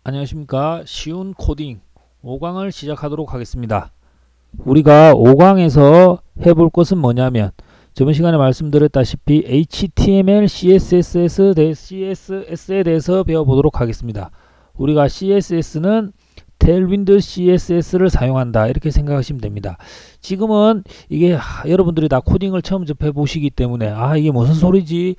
안녕하십니까. 쉬운 코딩 5강을 시작하도록 하겠습니다. 우리가 5강에서 해볼 것은 뭐냐면 저번 시간에 말씀드렸다시피 HTML, CSS에 대해서 배워보도록 하겠습니다. 우리가 CSS는 테일윈드 CSS를 사용한다 이렇게 생각하시면 됩니다. 지금은 이게 여러분들이 다 코딩을 처음 접해 보시기 때문에 이게 무슨 소리지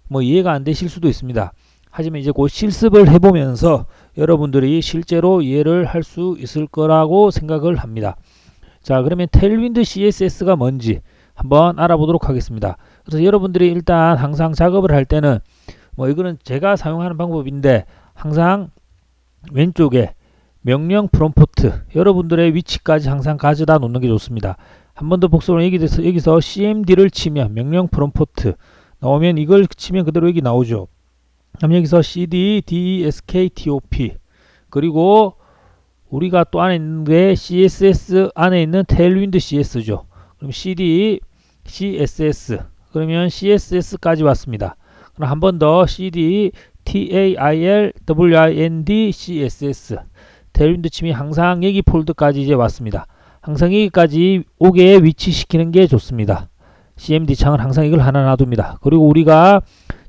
뭐 이해가 안 되실 수도 있습니다. 하지만 이제 곧 실습을 해보면서 여러분들이 실제로 이해를 할 수 있을 거라고 생각을 합니다. 자, 그러면 테일윈드 CSS가 뭔지 한번 알아보도록 하겠습니다. 그래서 여러분들이 일단 항상 작업을 할 때는 이거는 제가 사용하는 방법인데 항상 왼쪽에 명령 프롬프트 여러분들의 위치까지 항상 가져다 놓는 게 좋습니다. 한 번 더 복습으로 여기서 cmd를 치면 명령 프롬프트 나오면 이걸 치면 그대로 여기 나오죠. 그럼 여기서 cd desktop 그리고 우리가 또 안에 있는 게 css 안에 있는 테일윈드 CS죠. 그럼 cd css 그러면 css까지 왔습니다. 그럼 한 번 더 cd tailwind css 테일윈드 침이 항상 여기 폴더까지 이제 왔습니다. 항상 여기까지 오게 위치시키는 게 좋습니다. cmd 창은 항상 이걸 하나 놔둡니다. 그리고 우리가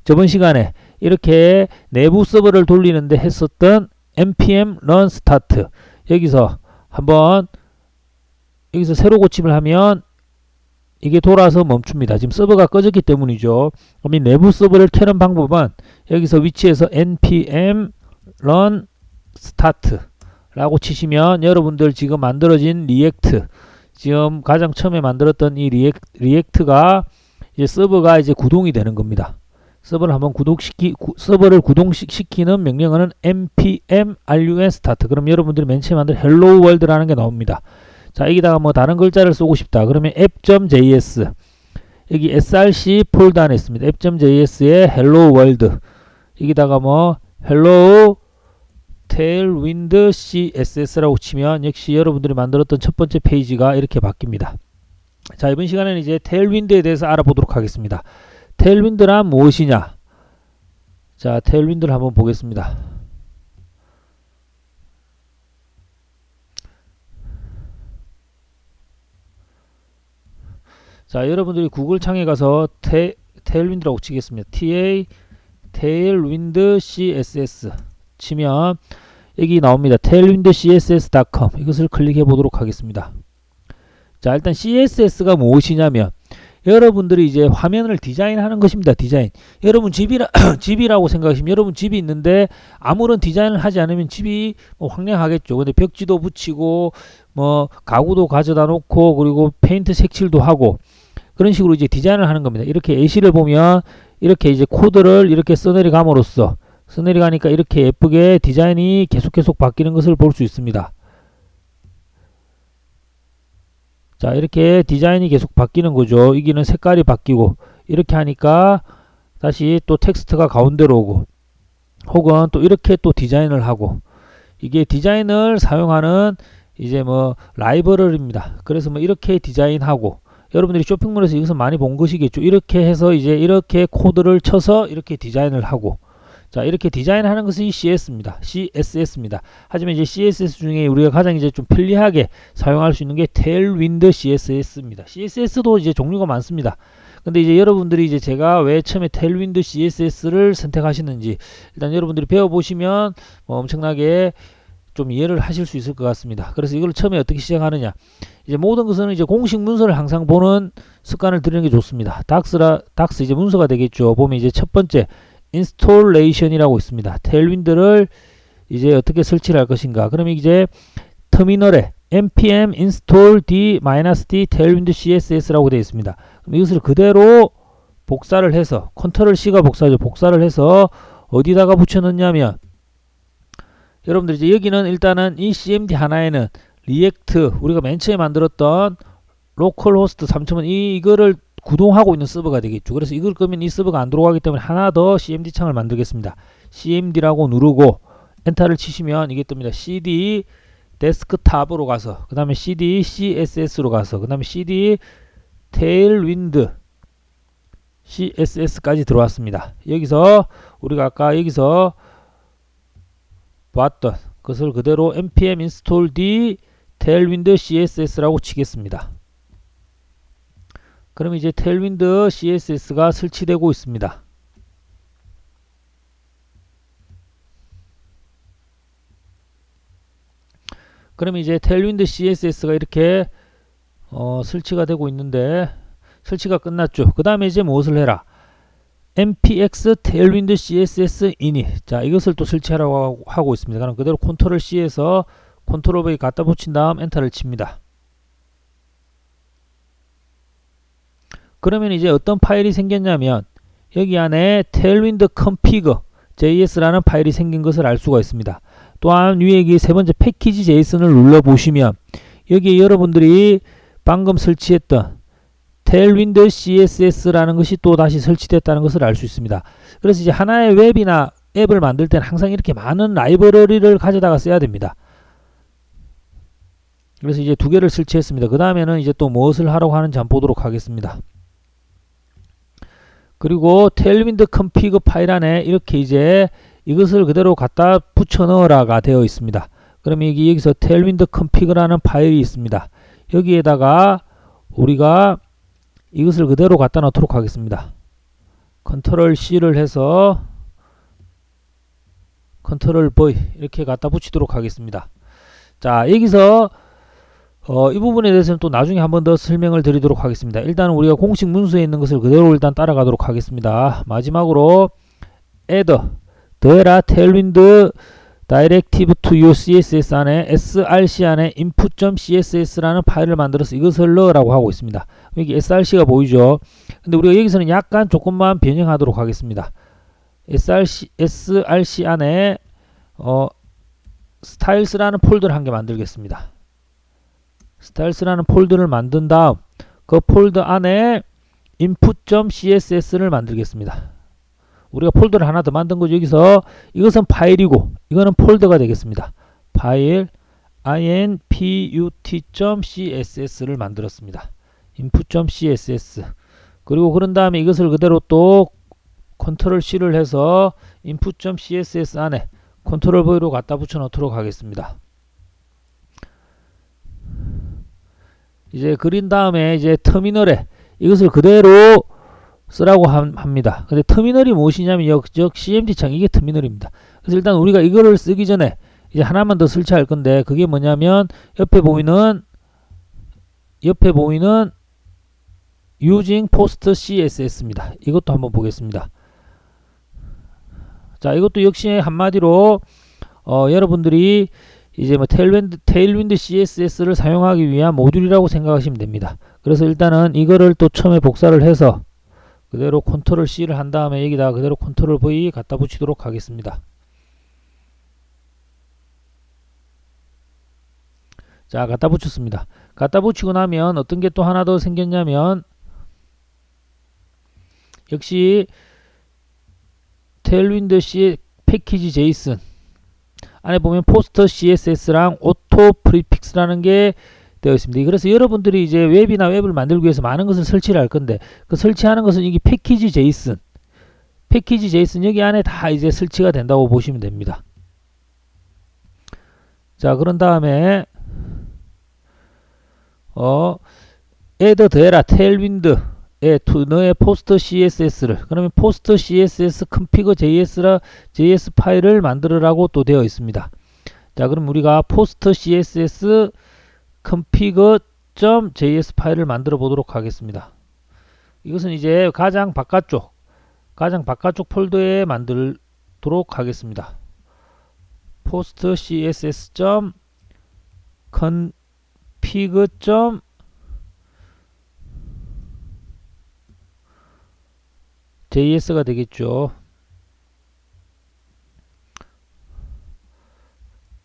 저번 시간에 이렇게 내부 서버를 돌리는데 했었던 npm run start 여기서 한번 여기서 새로 고침을 하면 이게 돌아서 멈춥니다. 지금 서버가 꺼졌기 때문이죠. 그럼 이 내부 서버를 켜는 방법은 여기서 위치에서 npm run start 라고 치시면 여러분들 지금 만들어진 리액트 지금 가장 처음에 만들었던 이 리액트가 이제 서버가 이제 구동이 되는 겁니다. 서버를 한번 서버를 구동시키는 명령어는 npm run start. 그럼 여러분들이 맨 처음에 만든 hello world라는 게 나옵니다. 자, 여기다가 다른 글자를 쓰고 싶다. 그러면 app.js 여기 src 폴더 안에 있습니다. app.js의 hello world 여기다가 hello tailwind css라고 치면 역시 여러분들이 만들었던 첫 번째 페이지가 이렇게 바뀝니다. 자, 이번 시간에는 이제 테일윈드에 대해서 알아보도록 하겠습니다. 테일윈드란 무엇이냐? 자, 테일윈드를 한번 보겠습니다. 자, 여러분들이 구글 창에 가서 테일윈드라고 치겠습니다. tailwind css 치면 여기 나옵니다. tailwindcss.com 이것을 클릭해 보도록 하겠습니다. 자, 일단 CSS가 무엇이냐면 여러분들이 이제 화면을 디자인하는 것입니다. 디자인. 여러분 집이라고 생각하시면 여러분 집이 있는데 아무런 디자인을 하지 않으면 집이 황량하겠죠. 근데 벽지도 붙이고 가구도 가져다 놓고 그리고 페인트 색칠도 하고 그런 식으로 이제 디자인을 하는 겁니다. 이렇게 예시를 보면 이렇게 이제 코드를 이렇게 써내려감으로써 써내려가니까 이렇게 예쁘게 디자인이 계속 바뀌는 것을 볼 수 있습니다. 자, 이렇게 디자인이 계속 바뀌는 거죠. 여기는 색깔이 바뀌고 이렇게 하니까 다시 또 텍스트가 가운데로 오고 혹은 또 이렇게 또 디자인을 하고 이게 디자인을 사용하는 이제 라이브러리입니다. 그래서 이렇게 디자인하고 여러분들이 쇼핑몰에서 이것을 많이 본 것이겠죠. 이렇게 해서 이제 이렇게 코드를 쳐서 이렇게 디자인을 하고 자, 이렇게 디자인하는 것이 CSS입니다. 하지만 이제 CSS 중에 우리가 가장 이제 좀 편리하게 사용할 수 있는 게 테일윈드 CSS입니다. CSS도 이제 종류가 많습니다. 근데 이제 여러분들이 이제 제가 왜 처음에 테일윈드 CSS를 선택하시는지 일단 여러분들이 배워보시면 엄청나게 좀 이해를 하실 수 있을 것 같습니다. 그래서 이걸 처음에 어떻게 시작하느냐. 이제 모든 것은 이제 공식 문서를 항상 보는 습관을 들이는 게 좋습니다. 닥스 이제 문서가 되겠죠. 보면 이제 첫 번째 인스톨레이션이라고 있습니다. 테일윈드를 이제 어떻게 설치를 할 것인가. 그러면 이제 터미널에 npm install d-d tailwind css라고 되어 있습니다. 그럼 이것을 그대로 복사를 해서 컨트롤 C가 복사죠. 복사를 해서 어디다가 붙여 넣냐면 여러분들 이제 여기는 일단은 이 cmd 하나에는 리액트 우리가 맨 처음에 만들었던 로컬호스트 3000 이거를 구동하고 있는 서버가 되겠죠. 그래서 이걸 끄면 이 서버가 안 들어가기 때문에 하나 더 cmd 창을 만들겠습니다. cmd라고 누르고 엔터를 치시면 이게 뜹니다. cd 데스크탑으로 가서 그 다음에 cd css로 가서 그 다음에 cd 테일윈드 CSS까지 들어왔습니다. 여기서 우리가 아까 여기서 봤던 그것을 그대로 npm install d tailwind css라고 치겠습니다. 그럼 이제 tailwind css가 설치되고 있습니다. 그럼 이제 tailwind css가 이렇게 설치가 되고 있는데 설치가 끝났죠. 그 다음에 이제 무엇을 해라? npx tailwind css init. 자, 이것을 또 설치하라고 하고 있습니다. 그럼 그대로 컨트롤 C에서 컨트롤 V 갖다 붙인 다음 엔터를 칩니다. 그러면 이제 어떤 파일이 생겼냐면 여기 안에 tailwind config js라는 파일이 생긴 것을 알 수가 있습니다. 또한 위에 여기 세 번째 패키지 json을 눌러 보시면 여기에 여러분들이 방금 설치했던 tailwind css라는 것이 또 다시 설치됐다는 것을 알 수 있습니다. 그래서 이제 하나의 웹이나 앱을 만들 때는 항상 이렇게 많은 라이브러리를 가져다가 써야 됩니다. 그래서 이제 두 개를 설치했습니다. 그 다음에는 이제 또 무엇을 하라고 하는지 한번 보도록 하겠습니다. 그리고 tailwind config 파일 안에 이렇게 이제 이것을 그대로 갖다 붙여 넣으라가 되어 있습니다. 그럼 여기서 tailwind config라는 파일이 있습니다. 여기에다가 우리가 이것을 그대로 갖다 놓도록 하겠습니다. 컨트롤 C를 해서 컨트롤 V 이렇게 갖다 붙이도록 하겠습니다. 자, 여기서 이 부분에 대해서는 또 나중에 한 번 더 설명을 드리도록 하겠습니다. 일단 우리가 공식 문서에 있는 것을 그대로 일단 따라가도록 하겠습니다. 마지막으로 add 더해라 tailwind directive to your css 안에 src 안에 input.css라는 파일을 만들어서 이것을 넣으라고 하고 있습니다. 여기 src가 보이죠? 근데 우리가 여기서는 약간 조금만 변형하도록 하겠습니다. src 안에 styles라는 폴더를 한 개 만들겠습니다. styles라는 폴더를 만든 다음 그 폴더 안에 input.css를 만들겠습니다. 우리가 폴더를 하나 더 만든 거죠. 여기서 이것은 파일이고 이거는 폴더가 되겠습니다. 파일 input.css를 만들었습니다. input.css 그리고 그런 다음에 이것을 그대로 또 컨트롤 C를 해서 input.css 안에 컨트롤 V로 갖다 붙여 놓도록 하겠습니다. 이제 그린 다음에 이제 터미널에 이것을 그대로 쓰라고 합니다. 근데 터미널이 무엇이냐면 역적 CMD창 이게 터미널입니다. 그래서 일단 우리가 이거를 쓰기 전에 이제 하나만 더 설치할 건데 그게 뭐냐면 옆에 보이는 using post CSS입니다. 이것도 한번 보겠습니다. 자, 이것도 역시 한마디로 여러분들이 이제 뭐 테일윈드 CSS를 사용하기 위한 모듈이라고 생각하시면 됩니다. 그래서 일단은 이거를 또 처음에 복사를 해서 그대로 컨트롤 C를 한 다음에 여기다가 그대로 컨트롤 V 갖다 붙이도록 하겠습니다. 자, 갖다 붙였습니다. 갖다 붙이고 나면 어떤 게 또 하나 더 생겼냐면 역시 테일윈드 C 패키지 JSON 안에 보면 포스터 CSS랑 오토 프리픽스라는 게 되어 있습니다. 그래서 여러분들이 이제 웹이나 웹을 만들기 위해서 많은 것을 설치를 할 건데 그 설치하는 것은 이게 패키지 JSON 여기 안에 다 이제 설치가 된다고 보시면 됩니다. 자, 그런 다음에 add 더해라 tailwind 너의 포스터 CSS를 그러면 포스터 CSS config JS 파일을 만들으라고 또 되어 있습니다. 자, 그럼 우리가 포스터 CSS config.js 파일을 만들어 보도록 하겠습니다. 이것은 이제 가장 바깥쪽 폴더에 만들도록 하겠습니다. post css.config.js가 되겠죠.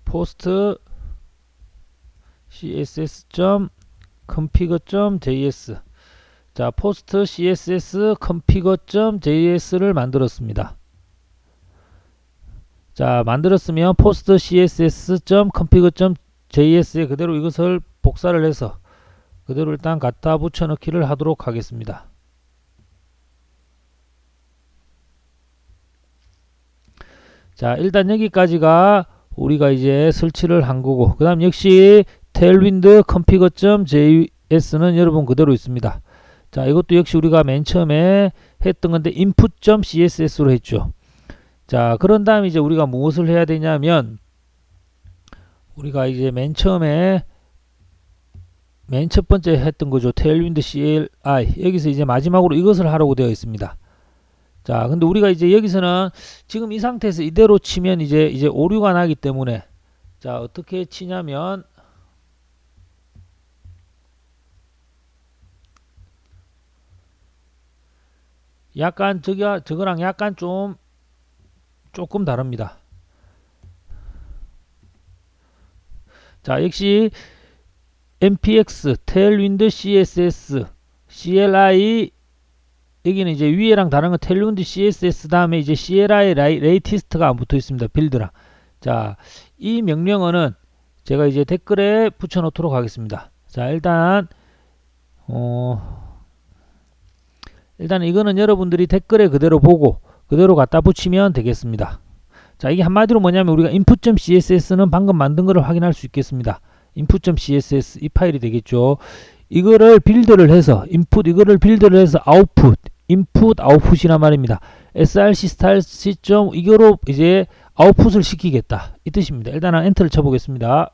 post css.config.js 자, post css config.js를 만들었습니다. 자, 만들었으면 post css.config.js에 그대로 이것을 복사를 해서 그대로 일단 갖다 붙여넣기를 하도록 하겠습니다. 자, 일단 여기까지가 우리가 이제 설치를 한 거고, 그 다음 역시 테일윈드 configure.js는 여러분 그대로 있습니다. 자, 이것도 역시 우리가 맨 처음에 했던 건데 input.css로 했죠. 자, 그런 다음 이제 우리가 무엇을 해야 되냐면, 우리가 이제 맨 처음에 맨 첫 번째 했던 거죠. 테일윈드 CLI. 여기서 이제 마지막으로 이것을 하라고 되어 있습니다. 자, 근데 우리가 이제 여기서는 지금 이 상태에서 이대로 치면 이제 오류가 나기 때문에, 자, 어떻게 치냐면, 약간 저거랑 약간 조금 다릅니다. 자, 역시 npx tailwind css cli, 여기는 이제 위에랑 다른 건 tailwind css 다음에 이제 cli latest가 안 붙어 있습니다. 빌드랑. 자, 이 명령어는 제가 이제 댓글에 붙여 놓도록 하겠습니다. 자, 일단 이거는 여러분들이 댓글에 그대로 보고 그대로 갖다 붙이면 되겠습니다. 자, 이게 한마디로 뭐냐면 우리가 input.css는 방금 만든 거를 확인할 수 있겠습니다. input.css 이 파일이 되겠죠. 이거를 빌드를 해서 이거를 빌드를 해서 input output이란 말입니다. src style.c 이거로 이제 아웃풋을 시키겠다 이 뜻입니다. 일단은 엔터를 쳐보겠습니다.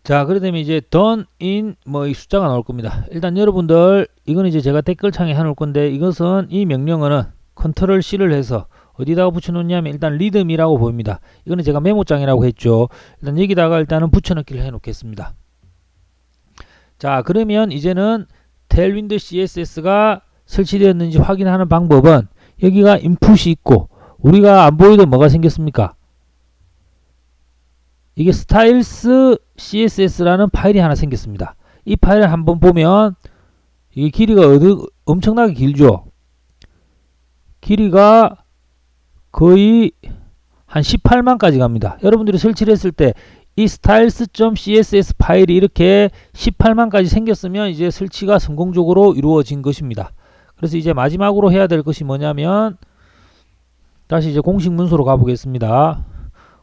자, 그러면 이제 done in 이 숫자가 나올 겁니다. 일단 여러분들 이건 이제 제가 댓글창에 해놓을 건데, 이것은 이 명령어는 컨트롤 C를 해서 어디다가 붙여놓냐면 일단 리듬이라고 보입니다. 이거는 제가 메모장이라고 했죠. 일단 여기다가 일단은 붙여넣기를 해놓겠습니다. 자, 그러면 이제는 테일윈드 CSS가 설치되었는지 확인하는 방법은, 여기가 인풋이 있고 우리가 안 보이던 뭐가 생겼습니까? 이게 스타일스 css라는 파일이 하나 생겼습니다. 이 파일을 한번 보면 이게 길이가 엄청나게 길죠. 길이가 거의 한 18만까지 갑니다. 여러분들이 설치를 했을 때 이 styles.css 파일이 이렇게 18만까지 생겼으면 이제 설치가 성공적으로 이루어진 것입니다. 그래서 이제 마지막으로 해야 될 것이 뭐냐면, 다시 이제 공식 문서로 가보겠습니다.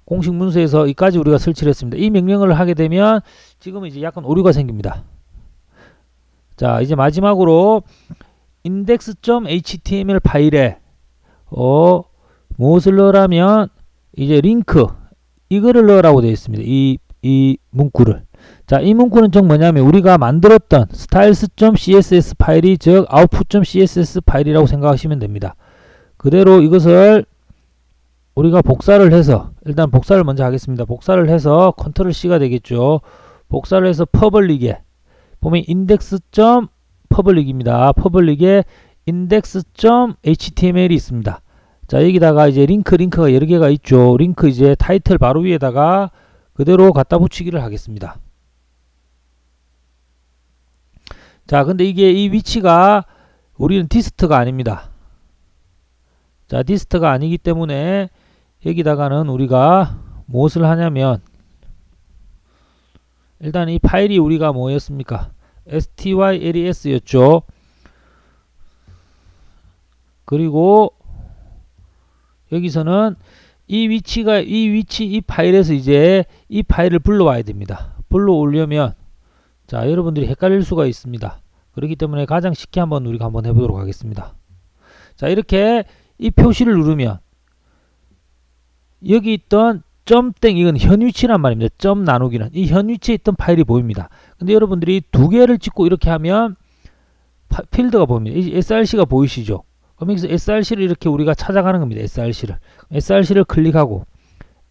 공식 문서에서 이까지 우리가 설치를 했습니다. 이 명령을 하게 되면 지금 이제 약간 오류가 생깁니다. 자, 이제 마지막으로 index.html 파일에 무엇을 넣으라면 이제 링크 이거를 넣으라고 되어 있습니다. 이 문구를. 자, 이 문구는 즉 뭐냐면 우리가 만들었던 styles.css 파일이 즉 output.css 파일이라고 생각하시면 됩니다. 그대로 이것을 우리가 복사를 해서, 일단 복사를 먼저 하겠습니다. 복사를 해서 컨트롤 C가 되겠죠. 복사를 해서 퍼블릭에 보면 index.public입니다. 퍼블릭에 index.html이 있습니다. 자, 여기다가 이제 링크가 여러 개가 있죠. 링크 이제 타이틀 바로 위에다가 그대로 갖다 붙이기를 하겠습니다. 자, 근데 이게 이 위치가 우리는 디스트가 아닙니다. 자, 디스트가 아니기 때문에 여기다가는 우리가 무엇을 하냐면, 일단 이 파일이 우리가 뭐였습니까? styles 였죠. 그리고 여기서는 이 파일에서 이제 이 파일을 불러와야 됩니다. 불러오려면, 자, 여러분들이 헷갈릴 수가 있습니다. 그렇기 때문에 가장 쉽게 우리가 한번 해보도록 하겠습니다. 자, 이렇게 이 표시를 누르면 여기 있던 점땡, 이건 현위치란 말입니다. 점 나누기는 이 현위치에 있던 파일이 보입니다. 근데 여러분들이 두 개를 찍고 이렇게 하면 필드가 보입니다. 이 src가 보이시죠? 그럼 여기서 src를 이렇게 우리가 찾아가는 겁니다. src를 클릭하고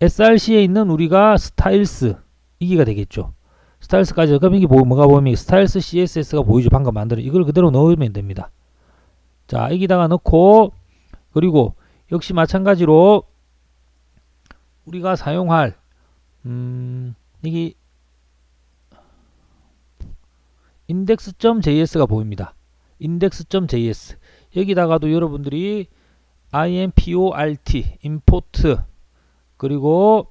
src에 있는 우리가 스타일스 이기가 되겠죠. 스타일스까지. 그럼 이게 뭐가 보이면 스타일스 css가 보이죠. 방금 만든 이걸 그대로 넣으면 됩니다. 자, 여기다가 넣고, 그리고 역시 마찬가지로 우리가 사용할 이게 index.js가 보입니다. index.js 여기다가도 여러분들이 import, import 그리고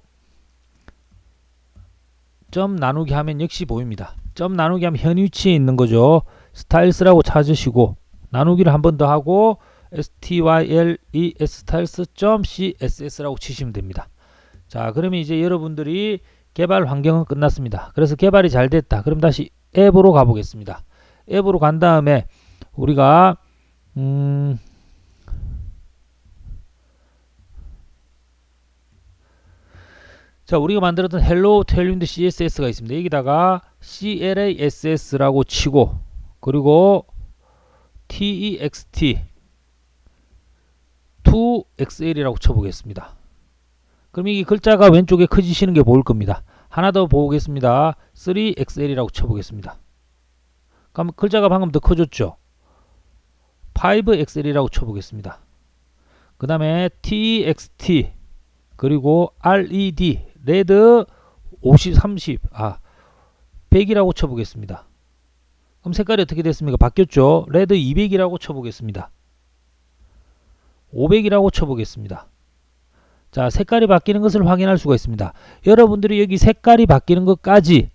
점 나누기 하면 역시 보입니다. 점 나누기 하면 현 위치에 있는 거죠. styles라고 찾으시고 나누기를 한 번 더 하고 styles styles.css라고 치시면 됩니다. 자, 그러면 이제 여러분들이 개발 환경은 끝났습니다. 그래서 개발이 잘 됐다. 그럼 다시 앱으로 가보겠습니다. 앱으로 간 다음에 우리가 자, 우리가 만들었던 hello tailwind css가 있습니다. 여기다가 class라고 치고 그리고 text to xl이라고 쳐보겠습니다. 그럼 이 글자가 왼쪽에 커지시는 게 보일 겁니다. 하나 더 보겠습니다. 3xl이라고 쳐보겠습니다. 그럼 글자가 방금 더 커졌죠. 5xl이라고 쳐보겠습니다. 그 다음에 txt 그리고 red 레드 50, 30 100이라고 쳐보겠습니다. 그럼 색깔이 어떻게 됐습니까? 바뀌었죠. 레드 200이라고 쳐보겠습니다. 500이라고 쳐보겠습니다. 자, 색깔이 바뀌는 것을 확인할 수가 있습니다. 여러분들이 여기 색깔이 바뀌는 것까지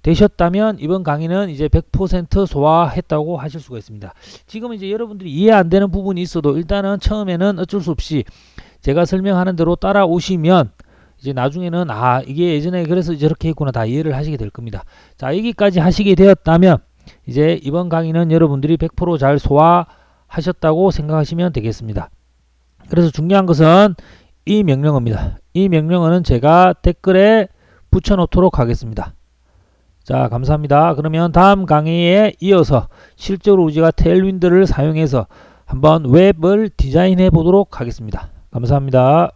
되셨다면 이번 강의는 이제 100% 소화했다고 하실 수가 있습니다. 지금 이제 여러분들이 이해 안 되는 부분이 있어도 일단은 처음에는 어쩔 수 없이 제가 설명하는 대로 따라오시면 이제 나중에는 이게 예전에 그래서 저렇게 했구나 다 이해를 하시게 될 겁니다. 자, 여기까지 하시게 되었다면 이제 이번 강의는 여러분들이 100% 잘 소화하셨다고 생각하시면 되겠습니다. 그래서 중요한 것은 이 명령어입니다. 이 명령어는 제가 댓글에 붙여 놓도록 하겠습니다. 자, 감사합니다. 그러면 다음 강의에 이어서 실제로 우리가 테일윈드를 사용해서 한번 웹을 디자인해 보도록 하겠습니다. 감사합니다.